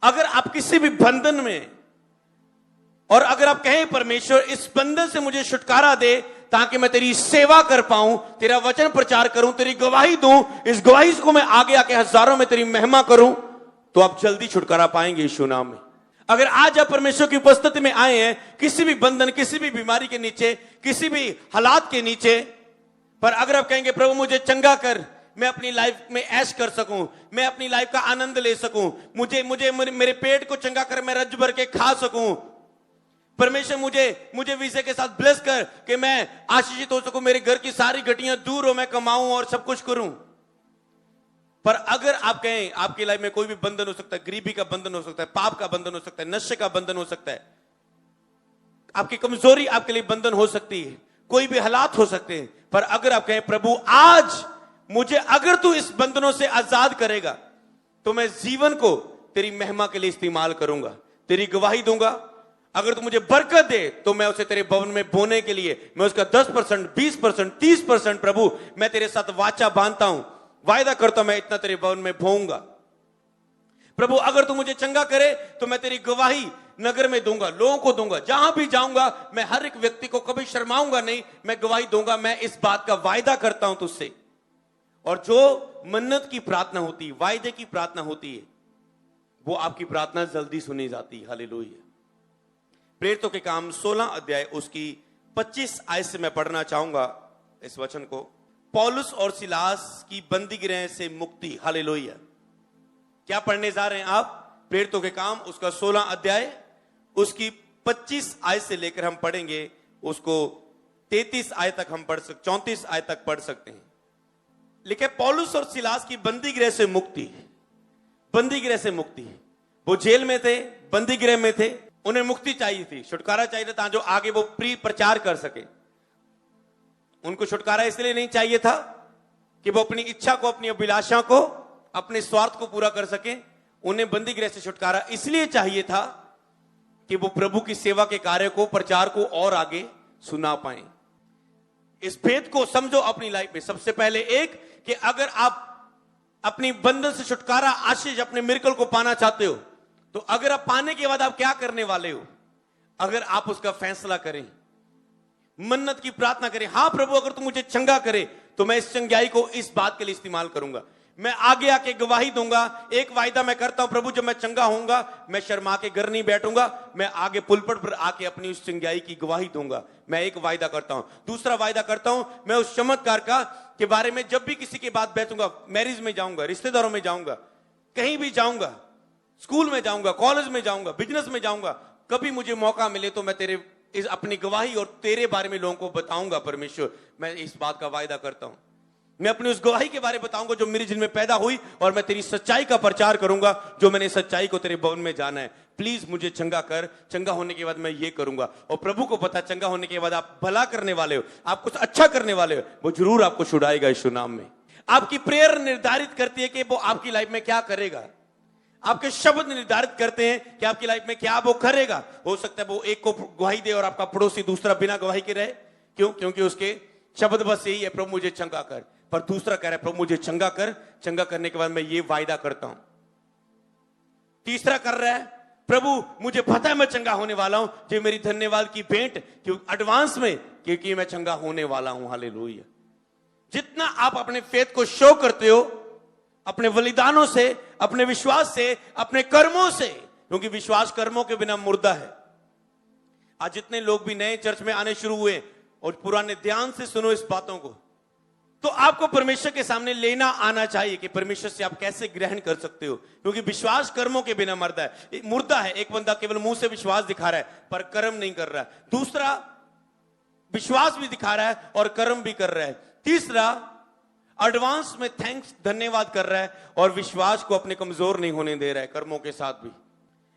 अगर आप किसी भी बंधन में, और अगर आप कहें परमेश्वर इस बंधन से मुझे छुटकारा दे ताकि मैं तेरी सेवा कर पाऊं, तेरा वचन प्रचार करूं, तेरी गवाही दूं, इस गवाही को मैं आगे आके हजारों में तेरी महिमा करूं, तो आप जल्दी छुटकारा पाएंगे यीशु नाम में। अगर आज आप परमेश्वर की उपस्थिति में आए हैं, किसी भी बंधन, किसी भी बीमारी के नीचे, किसी भी हालात के नीचे, पर अगर आप कहेंगे प्रभु मुझे चंगा कर, मैं अपनी लाइफ में ऐश कर सकूं, मैं अपनी लाइफ का आनंद ले सकूं, मुझे मेरे पेट को चंगा कर, मैं रज भर के खा सकूं, परमेश्वर मुझे वीजे के साथ ब्लेस कर कि मैं आशीषित हो सकूं, मेरे घर की सारी घटियां दूर हो, मैं कमाऊं और सब कुछ करूं। पर अगर आप कहें आपकी लाइफ में कोई भी बंधन हो सकता है, गरीबी का बंधन हो सकता है, पाप का बंधन हो सकता है, नशे का बंधन हो सकता है, आपकी कमजोरी आपके लिए बंधन हो सकती है, कोई भी हालात हो सकते हैं, पर अगर आप कहें प्रभु आज मुझे अगर तू इस बंधनों से आजाद करेगा तो मैं जीवन को तेरी महिमा के लिए इस्तेमाल करूंगा, तेरी गवाही दूंगा। अगर तू मुझे बरकत दे तो मैं उसे तेरे भवन में बोने के लिए मैं उसका 10%, 20%, 30% प्रभु मैं तेरे साथ वाचा बांधता हूं, वायदा करता हूं मैं इतना तेरे भवन में बोऊंगा। प्रभु अगर तू मुझे चंगा करे तो मैं तेरी गवाही नगर में दूंगा, लोगों को दूंगा, जहां भी जाऊंगा मैं हर एक व्यक्ति को कभी शर्माऊंगा नहीं, मैं गवाही दूंगा, मैं इस बात का वायदा करता हूं तुझसे। और जो मन्नत की प्रार्थना होती है, वायदे की प्रार्थना होती है, वो आपकी प्रार्थना जल्दी सुनी जाती है। हालेलुया। प्रेरितों के काम 16 अध्याय उसकी 25 आयत से मैं पढ़ना चाहूंगा इस वचन को। पौलुस और सिलास की बंदीगृह से मुक्ति। हालेलुया। क्या पढ़ने जा रहे हैं आप? प्रेरितों के काम उसका 16 अध्याय उसकी 25 आयत से लेकर हम पढ़ेंगे उसको 33 आयत तक हम पढ़ सकते, 34 आयत तक पढ़ सकते हैं। लिखे पौलुस और सिलास की बंदीगृह से मुक्ति। बंदीगृह से मुक्ति। वो जेल में थे, बंदीगृह में थे, उन्हें मुक्ति चाहिए थी, छुटकारा चाहिए था ताकि जो आगे वो प्रचार कर सके। उनको छुटकारा इसलिए नहीं चाहिए था कि वो अपनी इच्छा को, अपनी अभिलाषा को, अपने स्वार्थ को पूरा कर सके। उन्हें बंदीगृह से छुटकारा इसलिए चाहिए था कि वो प्रभु की सेवा के कार्य को, प्रचार को और आगे सुना पाए। इस भेद को समझो अपनी लाइफ में। सबसे पहले एक कि अगर आप अपनी बंधन से छुटकारा, आशीष, अपने मिरेकल को पाना चाहते हो, तो अगर आप पाने के बाद आप क्या करने वाले हो? अगर आप उसका फैसला करें, मन्नत की प्रार्थना करें, हां प्रभु अगर तू मुझे चंगा करे तो मैं इस चंगाई को इस बात के लिए इस्तेमाल करूंगा, मैं आगे आके गवाही दूंगा। एक वायदा मैं करता हूं प्रभु, जब मैं चंगा होऊंगा मैं शर्मा के घर नहीं बैठूंगा, मैं आगे पुलपट पर आके अपनी उस चंगाई की गवाही दूंगा। मैं एक वायदा करता हूं। दूसरा वायदा करता हूं मैं उस चमत्कार का के बारे में जब भी किसी के बाद बैठूंगा, मैरिज में जाऊंगा, रिश्तेदारों में जाऊंगा, कहीं भी जाऊंगा, स्कूल में जाऊंगा, कॉलेज में जाऊंगा, बिजनेस में जाऊंगा, कभी मुझे मौका मिले तो मैं तेरे इस अपनी गवाही और तेरे बारे में लोगों को बताऊंगा। परमेश्वर मैं इस बात का वायदा करता हूं, मैं अपनी उस गवाही के बारे में बताऊंगा जो मेरी जिनमें पैदा हुई, और मैं तेरी सच्चाई का प्रचार करूंगा, जो मैंने सच्चाई को तेरे भवन में जाना है। प्लीज मुझे चंगा कर, चंगा होने के बाद मैं ये करूंगा। और प्रभु को पता चंगा होने के बाद आप भला करने वाले हो, आप कुछ अच्छा करने वाले हो, वो जरूर आपको छुड़ाएगा यीशु नाम में। आपकी प्रेयर निर्धारित करती है कि वो आपकी लाइफ में क्या करेगा। आपके शब्द निर्धारित करते हैं कि आपकी लाइफ में क्या वो करेगा। हो सकता है वो एक को गवाही दे और आपका पड़ोसी दूसरा बिना गवाही के रहे। क्यों? क्योंकि उसके शब्द बस यही है, प्रभु मुझे चंगा कर। पर दूसरा कह रहा है प्रभु मुझे चंगा कर, चंगा करने के बाद मैं ये वायदा करता हूं। तीसरा कर रहा है प्रभु मुझे पता है मैं चंगा होने वाला हूं, जो मेरी धन्यवाद की भेंट क्यों एडवांस में, क्योंकि मैं चंगा होने वाला हूं। हालेलुया। जितना आप अपने फेथ को शो करते हो, अपने बलिदानों से, अपने विश्वास से, अपने कर्मों से, क्योंकि विश्वास कर्मों के बिना मुर्दा है। आज जितने लोग भी नए चर्च में आने शुरू हुए और पुराने, ध्यान से सुनो इस बातों को, तो आपको परमेश्वर के सामने लेना आना चाहिए कि परमेश्वर से आप कैसे ग्रहण कर सकते हो, क्योंकि विश्वास कर्मों के बिना मुर्दा है। एक बंदा केवल मुंह से विश्वास दिखा रहा है पर कर्म नहीं कर रहा है। दूसरा विश्वास भी दिखा रहा है और कर्म भी कर रहा है। तीसरा एडवांस में थैंक्स, धन्यवाद कर रहा है और विश्वास को अपने कमजोर नहीं होने दे रहा है कर्मों के साथ भी।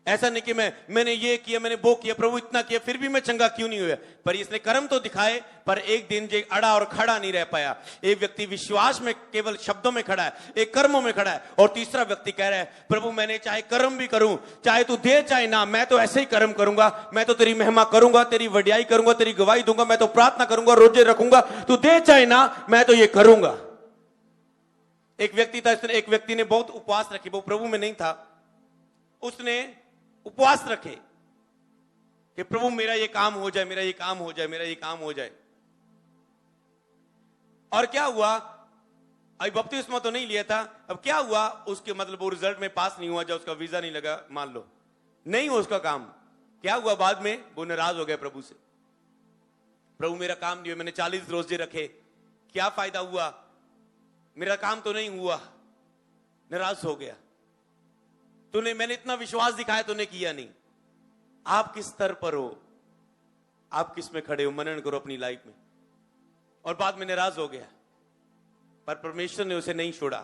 ऐसा नहीं कि मैंने ये किया, मैंने वो किया, प्रभु इतना किया, फिर भी मैं चंगा क्यों नहीं हुआ। पर इसने कर्म तो दिखाए, पर एक दिन जो अड़ा और खड़ा नहीं रह पाया। एक व्यक्ति विश्वास में केवल शब्दों में खड़ा है, एक कर्मों में खड़ा है, और तीसरा व्यक्ति कह रहा है प्रभु मैंने चाहे कर्म भी करूं, चाहे तू दे चाहे ना, मैं तो ऐसे ही कर्म करूंगा, मैं तो तेरी महिमा करूंगा, तेरी वडियाई करूंगा, तेरी गवाही दूंगा, मैं तो प्रार्थना करूंगा, रोजे रखूंगा, तू दे चाहे ना, मैं तो ये करूंगा। एक व्यक्ति था, एक व्यक्ति ने बहुत उपवास रखी, वो प्रभु में नहीं था। उसने उपवास रखे कि प्रभु मेरा ये काम हो जाए, मेरा ये काम हो जाए, मेरा ये काम हो जाए। और क्या हुआ, अभी बपतिस्मा तो नहीं लिया था, अब क्या हुआ उसके मतलब वो रिजल्ट में पास नहीं हुआ, जब उसका वीजा नहीं लगा, मान लो नहीं हो उसका काम, क्या हुआ बाद में वो नाराज हो गया प्रभु से। प्रभु मेरा काम नहीं हुआ, मैंने 40 रोजे रखे, क्या फायदा हुआ, मेरा काम तो नहीं हुआ। नाराज हो गया, तूने, मैंने इतना विश्वास दिखाया, तूने किया नहीं। आप किस स्तर पर हो, आप किस में खड़े हो, मनन करो अपनी लाइफ में। और बाद में नाराज हो गया, पर परमेश्वर ने उसे नहीं छोड़ा।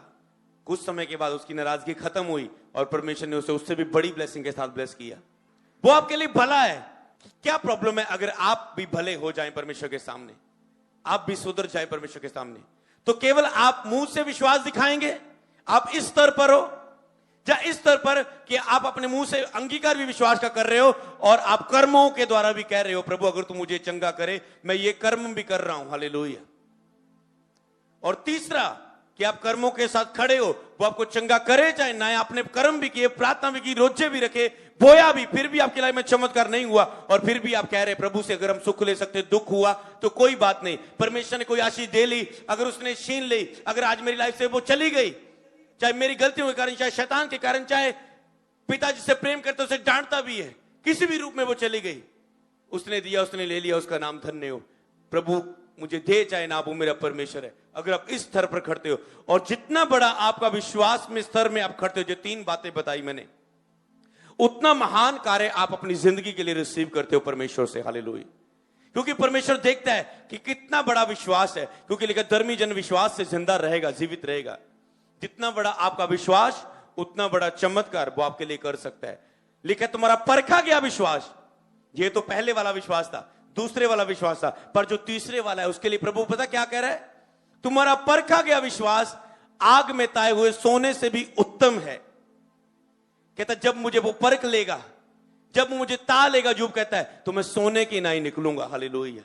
कुछ समय के बाद उसकी नाराजगी खत्म हुई और परमेश्वर ने उसे उससे भी बड़ी ब्लेसिंग के साथ ब्लेस किया। वो आपके लिए भला है। क्या प्रॉब्लम है अगर आप भी भले हो जाएं परमेश्वर के सामने, आप भी सुधर जाएं परमेश्वर के सामने, तो केवल आप मुंह से विश्वास दिखाएंगे? आप इस स्तर पर हो या इस स्तर पर कि आप अपने मुंह से अंगीकार भी विश्वास का कर रहे हो और आप कर्मों के द्वारा भी कह रहे हो, प्रभु अगर तू मुझे चंगा करे, मैं ये कर्म भी कर रहा हूं, हालेलुया। और तीसरा कि आप कर्मों के साथ खड़े हो, वो आपको चंगा करे चाहे ना, आपने कर्म भी किए, प्रार्थना भी की, रोजे भी रखे, बोया भी, फिर भी आपकी लाइफ में चमत्कार नहीं हुआ, और फिर भी आप कह रहे प्रभु से अगर हम सुख ले सकते, दुख हुआ तो कोई बात नहीं, परमेश्वर ने कोई आशीष दे ली, अगर उसने छीन ली, अगर आज मेरी लाइफ से वो चली गई, चाहे मेरी गलतियों के कारण, चाहे शैतान के कारण, चाहे पिता जिससे प्रेम करते उसे डांटता भी है, किसी भी रूप में वो चली गई, उसने दिया, उसने ले लिया, उसका नाम धन्य हो। प्रभु मुझे दे चाहे ना, वो मेरा परमेश्वर है। अगर आप इस स्तर पर खड़ते हो और जितना बड़ा आपका विश्वास में स्तर में आप खड़ते हो, जो 3 बातें बताई मैंने, उतना महान कार्य आप अपनी जिंदगी के लिए रिसीव करते हो परमेश्वर से, हालेलुया। क्योंकि परमेश्वर देखता है कि कितना बड़ा विश्वास है, क्योंकि लिखा धर्मी जन विश्वास से जिंदा रहेगा, जीवित रहेगा। जितना बड़ा आपका विश्वास, उतना बड़ा चमत्कार वो आपके लिए कर सकता है। लिखा तुम्हारा परखा गया विश्वास, ये तो पहले वाला विश्वास था, दूसरे वाला विश्वास था, पर जो तीसरे वाला है उसके लिए प्रभु पता क्या कह रहा है, तुम्हारा परखा गया विश्वास आग में ताए हुए सोने से भी उत्तम है। कहता जब मुझे वो परख लेगा, जब मुझे ता लेगा, जो कहता है तो मैं सोने की नाई निकलूंगा, हालेलुया।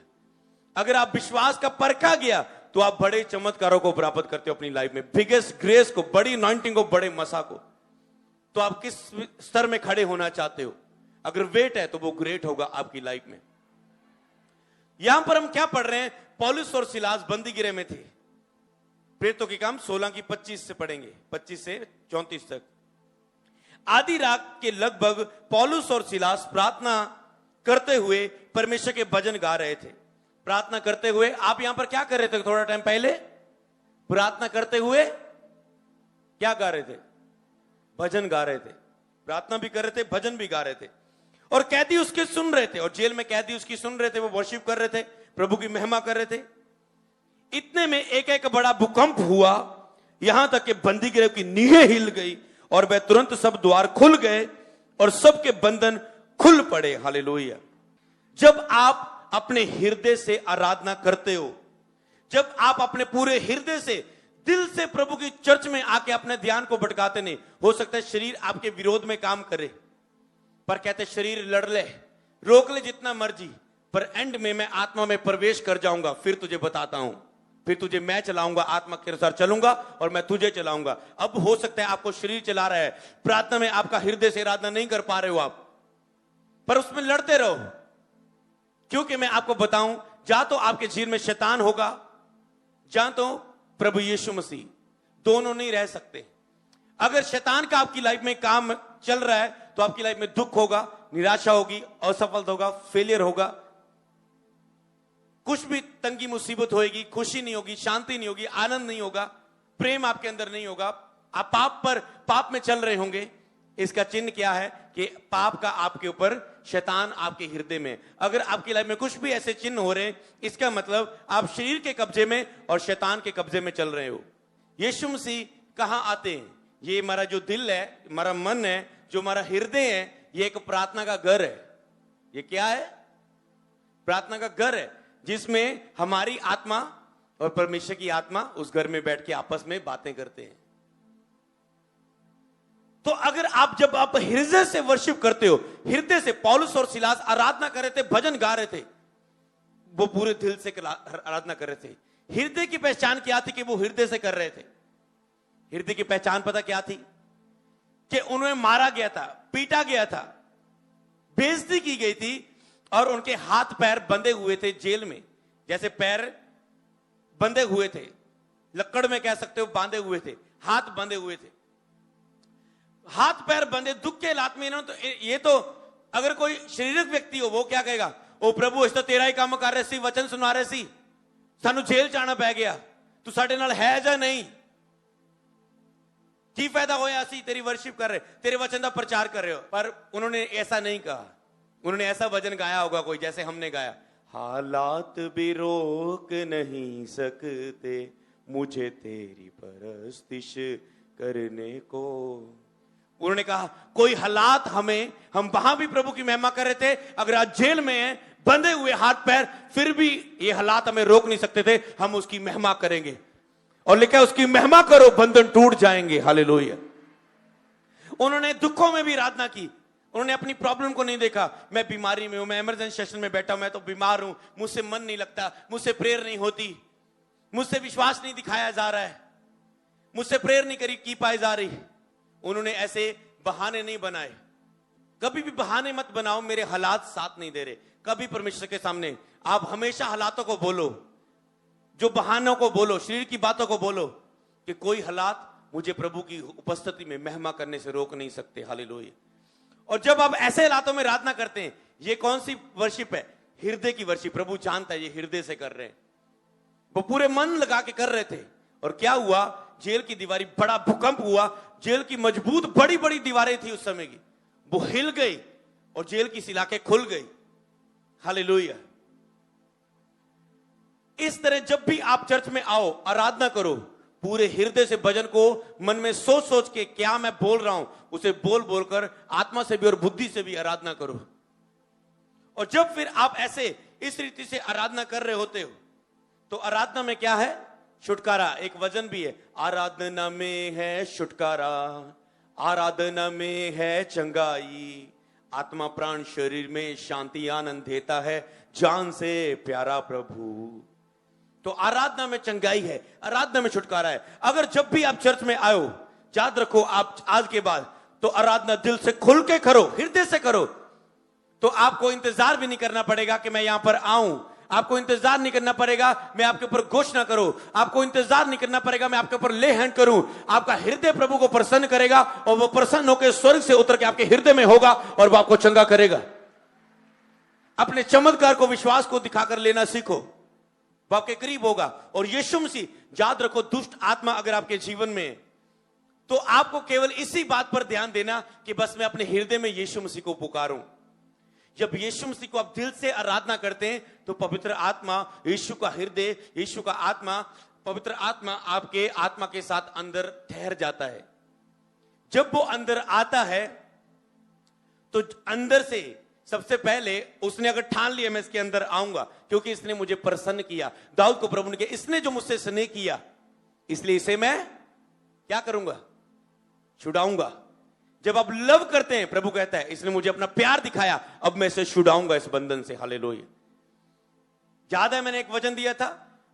अगर आप विश्वास का परखा गया तो आप बड़े चमत्कारों को प्राप्त करते हो अपनी लाइफ में, बिगेस्ट ग्रेस को, बड़ी अनॉइंटिंग को, बड़े मसा को। तो आप किस स्तर में खड़े होना चाहते हो? अगर वेट है तो वो ग्रेट होगा आपकी लाइफ में। यहां पर हम क्या पढ़ रहे हैं, पौलुस और सिलास बंदीगृह में थे। प्रेरितों के काम 16 की 25 से पढ़ेंगे, 25 से 34 तक। आधी रात के लगभग पौलुस और सिलास प्रार्थना करते हुए परमेश्वर के भजन गा रहे थे। प्रार्थना करते हुए, आप यहां पर क्या कर रहे थे? थोड़ा टाइम पहले प्रार्थना करते हुए क्या गा रहे थे? भजन गा रहे थे। प्रार्थना भी कर रहे थे, भजन भी गा रहे थे, और कैदी उसके सुन रहे थे, और जेल में कैदी उसकी सुन रहे थे, वो वर्शिप कर रहे थे, प्रभु की महिमा कर रहे थे। इतने में एक बड़ा भूकंप हुआ, यहां तक कि बंदीगृह की नींवें हिल गई, और वह तुरंत सब द्वार खुल गए और सबके बंधन खुल पड़े, हालेलुया। जब आप अपने हृदय से आराधना करते हो, जब आप अपने पूरे हृदय से, दिल से प्रभु की चर्च में आके अपने ध्यान को भटकाते नहीं, हो सकता है शरीर आपके विरोध में काम करे, पर कहते शरीर लड़ ले, रोक ले जितना मर्जी, पर एंड में मैं आत्मा में प्रवेश कर जाऊंगा, फिर तुझे बताता हूं, फिर तुझे मैं चलाऊंगा, आत्मा के अनुसार चलूंगा और मैं तुझे चलाऊंगा। अब हो सकता है आपको शरीर चला रहा है, प्रार्थना में आपका हृदय से आराधना नहीं कर पा रहे हो आप, पर उसमें लड़ते रहो, क्योंकि मैं आपको बताऊं, जा तो आपके जीवन में शैतान होगा, जा तो प्रभु यीशु मसीह, दोनों नहीं रह सकते। अगर शैतान का आपकी लाइफ में काम चल रहा है तो आपकी लाइफ में दुख होगा, निराशा होगी, असफलता होगा, फेलियर होगा, कुछ भी तंगी मुसीबत होगी, खुशी नहीं होगी, शांति नहीं होगी, आनंद नहीं होगा, प्रेम आपके अंदर नहीं होगा, आप पाप में चल रहे होंगे। इसका चिन्ह क्या है कि पाप का आपके ऊपर, शैतान आपके हृदय में। अगर आपकी लाइफ में कुछ भी ऐसे चिन्ह हो रहे हैं, इसका मतलब आप शरीर के कब्जे में और शैतान के कब्जे में चल रहे हो। यीशु मसीह कहां आते हैं? ये हमारा जो दिल है, हमारा मन है, जो हमारा हृदय है, ये एक प्रार्थना का घर है। ये क्या है? प्रार्थना का घर है, जिसमें हमारी आत्मा और परमेश्वर की आत्मा उस घर में बैठ के आपस में बातें करते हैं। तो अगर आप, जब आप हृदय से वर्शिप करते हो, हृदय से, पौलुस और सिलास आराधना कर रहे थे, भजन गा रहे थे, वो पूरे दिल से आराधना कर रहे थे। हृदय की पहचान क्या थी कि वो हृदय से कर रहे थे? हृदय की पहचान पता क्या थी? कि उन्हें मारा गया था, पीटा गया था, बेइज्जती की गई थी और उनके हाथ पैर बंधे हुए थे जेल में। जैसे पैर बंधे हुए थे, लक्कड़ में कह सकते हो बांधे हुए थे, हाथ बंधे हुए थे, हाथ पैर बंधे दुख के हालात में। तो ये तो अगर कोई शारीरिक व्यक्ति हो वो क्या कहेगा, ओ प्रभु इस तो तेरा ही काम कर रहे सी, वचन सुना रहे सी, सानू जेल जाना पै गया, तू साडे नाल है जा नहीं, की फायदा होया सी तेरी वर्शिप कर रहे, तेरे वचन का प्रचार कर रहे हो। पर उन्होंने ऐसा नहीं कहा, उन्होंने ऐसा भजन गाया होगा कोई जैसे हमने गाया, हालात भी रोक नहीं सकते मुझे तेरी परस्तिश करने को। उन्होंने कहा कोई हालात हमें, हम वहां भी प्रभु की महिमा कर रहे थे, अगर आज जेल में है बंधे हुए हाथ पैर, फिर भी ये हालात हमें रोक नहीं सकते थे, हम उसकी महिमा करेंगे। और लिखा है उसकी महिमा करो बंधन टूट जाएंगे। हालेलुया। उन्होंने दुखों में भी आराधना की, उन्होंने अपनी प्रॉब्लम को नहीं देखा, मैं बीमारी में हूं, मैं इमरजेंसी सेशन में बैठा हूं, मैं तो बीमार हूं, मुझसे मन नहीं लगता, मुझसे प्रेयर नहीं होती, मुझसे विश्वास नहीं दिखाया जा रहा है, मुझसे प्रेयर नहीं करी की पाई जा रही। उन्होंने ऐसे बहाने नहीं बनाए। कभी भी बहाने मत बनाओ, मेरे हालात साथ नहीं दे रहे। कभी परमेश्वर के सामने आप हमेशा हालातों को बोलो, जो बहानों को बोलो, शरीर की बातों को बोलो कि कोई हालात मुझे प्रभु की उपस्थिति में महिमा करने से रोक नहीं सकते। हालेलुया। और जब आप ऐसे हालातों में आराधना करते हैं, ये कौन सी वर्शिप है? हृदय की वर्शिप। प्रभु जानता है ये हृदय से कर रहे हैं, वो पूरे मन लगा के कर रहे थे। और क्या हुआ, जेल की दीवारी, बड़ा भूकंप हुआ, जेल की मजबूत बड़ी बड़ी दीवारें थी उस समय की, वो हिल गई और जेल की सलाखें खुल गई। हालेलुया। इस तरह जब भी आप चर्च में आओ, आराधना करो, पूरे हृदय से भजन को मन में सोच सोच के क्या मैं बोल रहा हूं उसे बोल बोलकर आत्मा से भी और बुद्धि से भी आराधना करो। और जब फिर आप ऐसे इस रीति से आराधना कर रहे होते हो तो आराधना में क्या है? छुटकारा। एक वचन भी है, आराधना में है छुटकारा, आराधना में है चंगाई, आत्मा प्राण शरीर में शांति आनंद देता है, जान से प्यारा प्रभु। तो आराधना में चंगाई है, आराधना में छुटकारा है। अगर जब भी आप चर्च में आयो, याद रखो आप आज के बाद तो आराधना दिल से खुल के करो, हृदय से करो, तो आपको इंतजार भी नहीं करना पड़ेगा कि मैं यहां पर आऊं, आपको इंतजार नहीं करना पड़ेगा मैं आपके ऊपर घोषणा करूं, आपको इंतजार नहीं करना पड़ेगा मैं आपके ऊपर ले हैंड करूं। आपका हृदय प्रभु को प्रसन्न करेगा और वो प्रसन्न होकर स्वर्ग से उतर के आपके हृदय में होगा और वो आपको चंगा करेगा। अपने चमत्कार को, विश्वास को दिखाकर लेना सीखो, वो आपके करीब होगा। और यीशु मसीह, याद रखो, दुष्ट आत्मा अगर आपके जीवन में, तो आपको केवल इसी बात पर ध्यान देना कि बस मैं अपने हृदय में यीशु मसीह को पुकारूं। जब यीशु मसीह को आप दिल से आराधना करते हैं तो पवित्र आत्मा, यीशु का हृदय, यीशु का आत्मा, पवित्र आत्मा आपके आत्मा के साथ अंदर ठहर जाता है। जब वो अंदर आता है तो अंदर से सबसे पहले उसने अगर ठान लिया मैं इसके अंदर आऊंगा क्योंकि इसने मुझे प्रसन्न किया। दाऊद को प्रभु ने कहा, इसने जो मुझसे स्नेह किया इसलिए इसे मैं क्या करूंगा? छुड़ाऊंगा। जब आप लव करते हैं, प्रभु कहता है इसने मुझे अपना प्यार दिखाया, अब मैं इसे छुड़ाऊंगा इस बंधन से। हालेलुया। याद है मैंने एक वचन दिया था,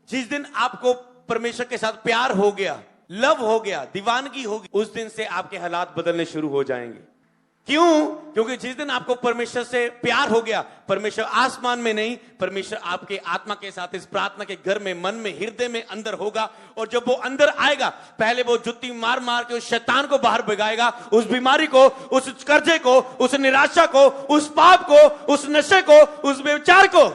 जिस दिन आपको परमेश्वर के साथ प्यार हो गया, लव हो गया, दीवानगी होगी, उस दिन से आपके हालात बदलने शुरू हो जाएंगे। क्यों? क्योंकि जिस दिन आपको परमेश्वर से प्यार हो गया, परमेश्वर आसमान में नहीं, परमेश्वर आपके आत्मा के साथ इस प्रार्थना के घर में, मन में, हृदय में अंदर होगा। और जब वो अंदर आएगा, पहले वो जुत्ती मार मार के उस शैतान को बाहर भगाएगा, उस बीमारी को, उस कर्जे को, उस निराशा को, उस पाप को, उस नशे को, उस व्यभिचार को।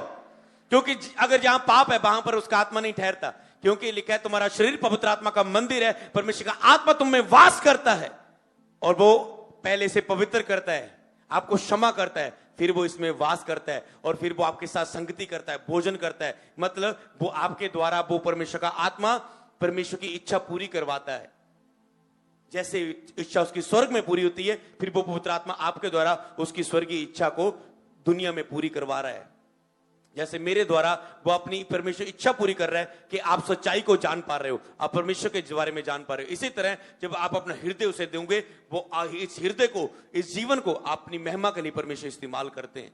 क्योंकि अगर जहां पाप है वहां पर उसका आत्मा नहीं ठहरता, क्योंकि लिखा है तुम्हारा शरीर पवित्र आत्मा का मंदिर है, परमेश्वर का आत्मा तुम में वास करता है। और वो पहले से पवित्र करता है, आपको क्षमा करता है, फिर वो इसमें वास करता है और फिर वो आपके साथ संगति करता है, भोजन करता है। मतलब वो आपके द्वारा, वो परमेश्वर का आत्मा परमेश्वर की इच्छा पूरी करवाता है। जैसे इच्छा उसकी स्वर्ग में पूरी होती है, फिर वो पवित्र आत्मा आपके द्वारा उसकी स्वर्गीय इच्छा को दुनिया में पूरी करवा रहा है। जैसे मेरे द्वारा वो अपनी परमेश्वर इच्छा पूरी कर रहा है कि आप सच्चाई को जान पा रहे हो, आप परमेश्वर के बारे में जान पा रहे हो। इसी तरह जब आप अपना हृदय उसे दोगे, वो इस हृदय को, इस जीवन को अपनी महिमा के लिए परमेश्वर इस्तेमाल करते हैं।